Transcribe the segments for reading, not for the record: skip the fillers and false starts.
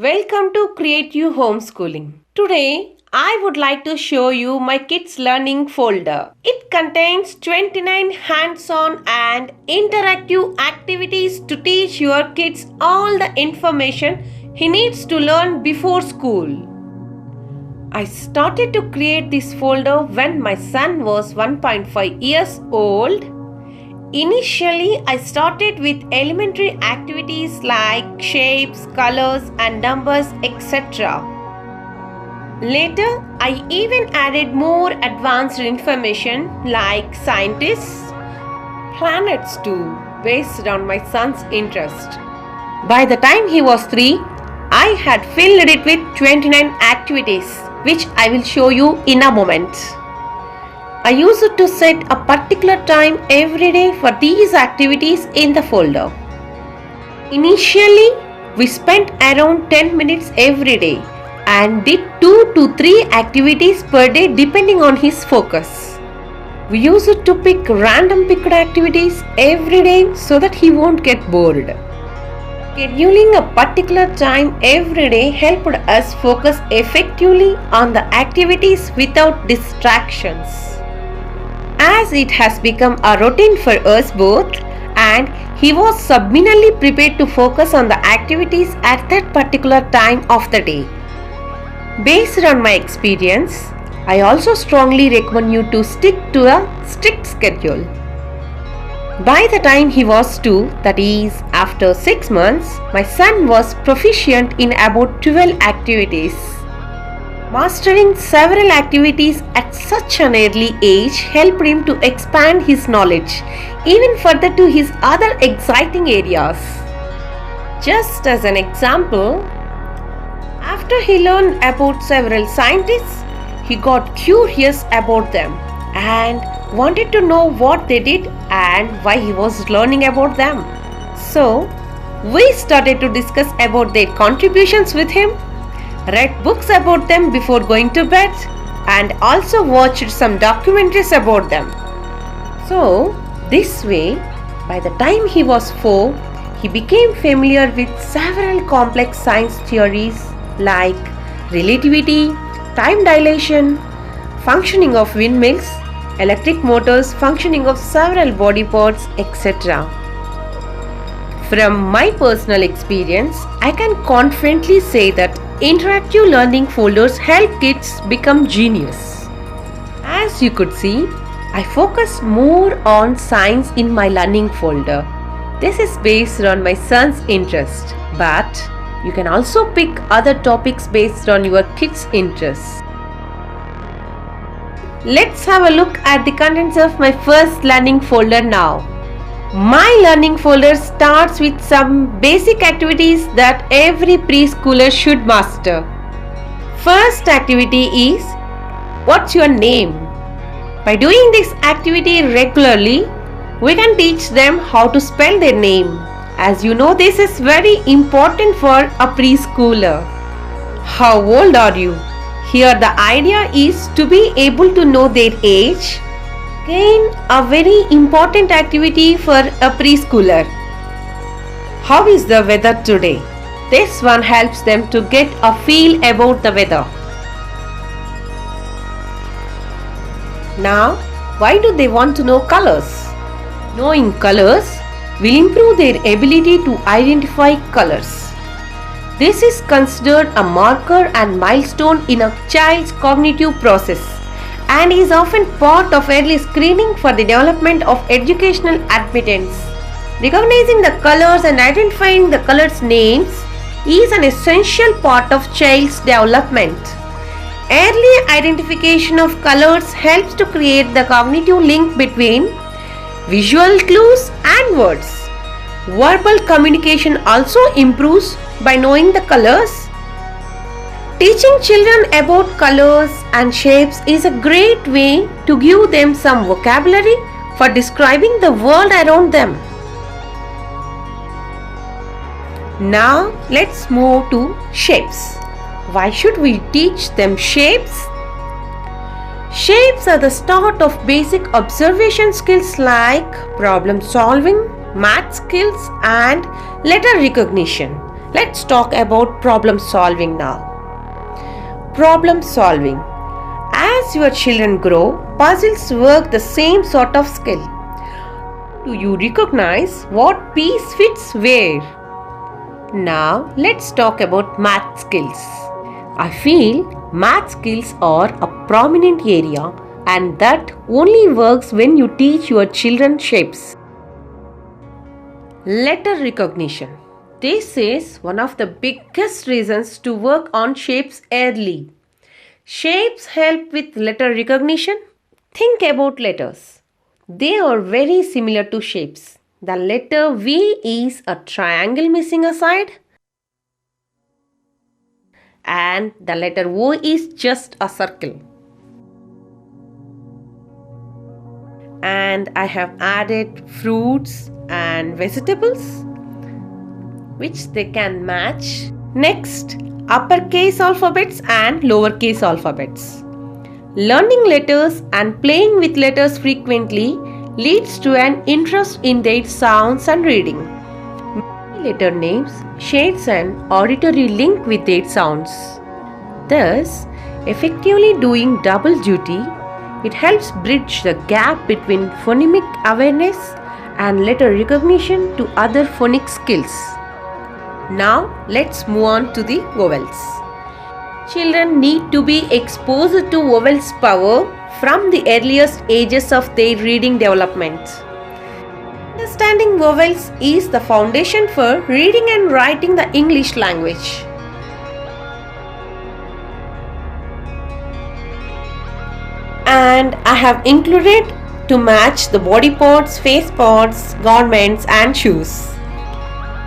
Welcome to Creative Homeschooling. Today, I would like to show you my kids learning folder. It contains 29 hands-on and interactive activities to teach your kids all the information he needs to learn before school. I started to create this folder when my son was 1.5 years old. Initially, I started with elementary activities like shapes, colors and numbers, etc. Later, I even added more advanced information like scientists, planets too, based on my son's interest. By the time he was 3, I had filled it with 29 activities, which I will show you in a moment. I used to set a particular time every day for these activities in the folder. Initially, we spent around 10 minutes every day and did 2 to 3 activities per day depending on his focus. We used to pick random picked activities every day so that he won't get bored. Scheduling a particular time every day helped us focus effectively on the activities without distractions. As it has become a routine for us both, and he was subliminally prepared to focus on the activities at that particular time of the day. Based on my experience, I also strongly recommend you to stick to a strict schedule. By the time he was 2, that is, after 6 months, my son was proficient in about 12 activities. Mastering several activities at such an early age helped him to expand his knowledge even further to his other exciting areas. Just as an example, after he learned about several scientists, he got curious about them and wanted to know what they did and why he was learning about them. So, we started to discuss about their contributions with him, read books about them before going to bed, and also watched some documentaries about them. So, this way, by the time he was 4, he became familiar with several complex science theories like relativity, time dilation, functioning of windmills, electric motors, functioning of several body parts, etc. From my personal experience, I can confidently say that interactive learning folders help kids become genius. As you could see, I focused more on science in my learning folder. This is based on my son's interest, but you can also pick other topics based on your kids' interests. Let's have a look at the contents of my first learning folder now. My learning folder starts with some basic activities that every preschooler should master. First activity is, what's your name? By doing this activity regularly, we can teach them how to spell their name. As you know, this is very important for a preschooler. How old are you? Here the idea is to be able to know their age. Again, a very important activity for a preschooler. How is the weather today? This one helps them to get a feel about the weather. Now, why do they want to know colors? Knowing colors will improve their ability to identify colors. This is considered a marker and milestone in a child's cognitive process and is often part of early screening for the development of educational admittance. Recognizing the colors and identifying the colors' names is an essential part of child's development. Early identification of colors helps to create the cognitive link between visual clues and words. Verbal communication also improves by knowing the colors. Teaching children about colors and shapes is a great way to give them some vocabulary for describing the world around them. Now let's move to shapes. Why should we teach them shapes? Shapes are the start of basic observation skills like problem solving, math skills and letter recognition. Let's talk about problem solving now. Problem solving. As your children grow, puzzles work the same sort of skill. Do you recognize what piece fits where? Now let's talk about math skills. I feel math skills are a prominent area and that only works when you teach your children shapes. Letter recognition. This is one of the biggest reasons to work on shapes early. Shapes help with letter recognition. Think about letters. They are very similar to shapes. The letter V is a triangle missing a side, and the letter O is just a circle. And I have added fruits and vegetables which they can match. Next, uppercase alphabets and lowercase alphabets. Learning letters and playing with letters frequently leads to an interest in their sounds and reading. Many letter names shares an auditory link with their sounds. Thus, effectively doing double duty, it helps bridge the gap between phonemic awareness and letter recognition to other phonic skills. Now, let's move on to the vowels. Children need to be exposed to vowels power from the earliest ages of their reading development. Understanding vowels is the foundation for reading and writing the English language. And I have included to match the body parts, face parts, garments and shoes.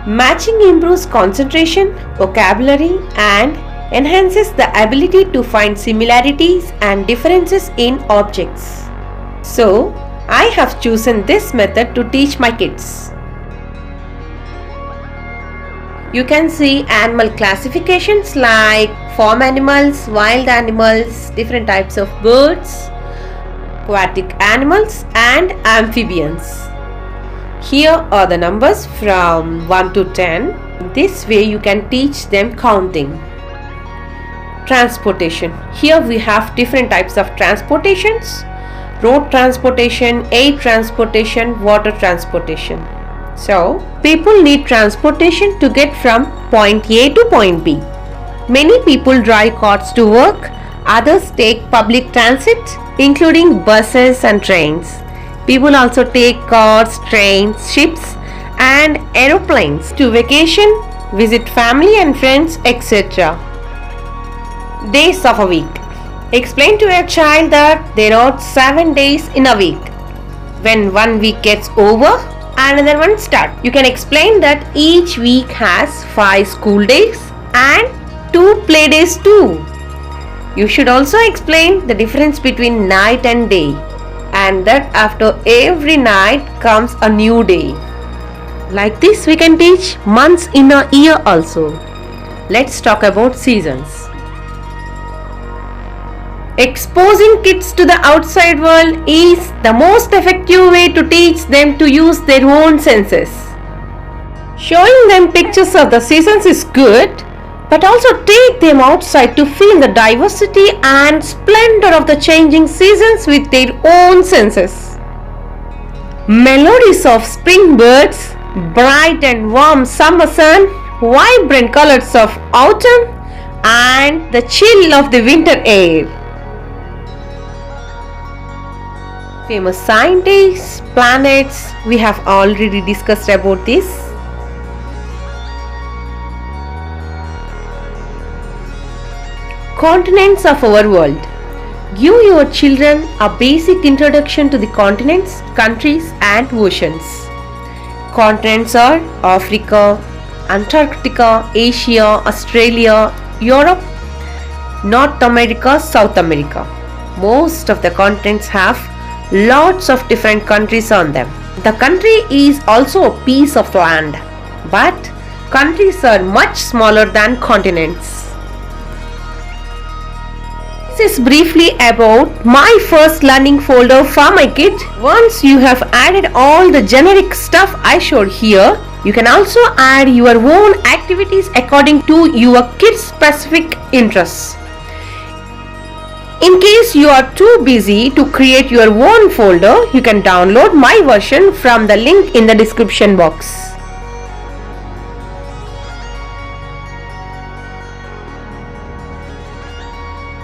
Matching improves concentration, vocabulary and enhances the ability to find similarities and differences in objects. So, I have chosen this method to teach my kids. You can see animal classifications like farm animals, wild animals, different types of birds, aquatic animals and amphibians. Here are the numbers from 1 to 10. This way you can teach them counting. Transportation. Here we have different types of transportations: road transportation, air transportation, water transportation. So, people need transportation to get from point A to point B. Many people drive cars to work, others take public transit, including buses and trains. People also take cars, trains, ships, and aeroplanes to vacation, visit family and friends, etc. Days of a week. Explain to your child that there are 7 days in a week. When one week gets over, another one starts. You can explain that each week has 5 school days and 2 play days too. You should also explain the difference between night and day, and that after every night comes a new day. Like this we can teach months in a year also. Let's talk about seasons. Exposing kids to the outside world is the most effective way to teach them to use their own senses. Showing them pictures of the seasons is good, but also take them outside to feel the diversity and splendor of the changing seasons with their own senses. Melodies of spring birds, bright and warm summer sun, vibrant colors of autumn, and the chill of the winter air. Famous scientists, planets, we have already discussed about this. Continents of our world. Give your children a basic introduction to the continents, countries and oceans. Continents are Africa, Antarctica, Asia, Australia, Europe, North America, South America. Most of the continents have lots of different countries on them. The country is also a piece of land, but countries are much smaller than continents. This is briefly about my first learning folder for my kid. Once you have added all the generic stuff I showed here, You can also add your own activities according to your kids' specific interests. In case you are too busy to create your own folder, you can download my version from the link in the description box.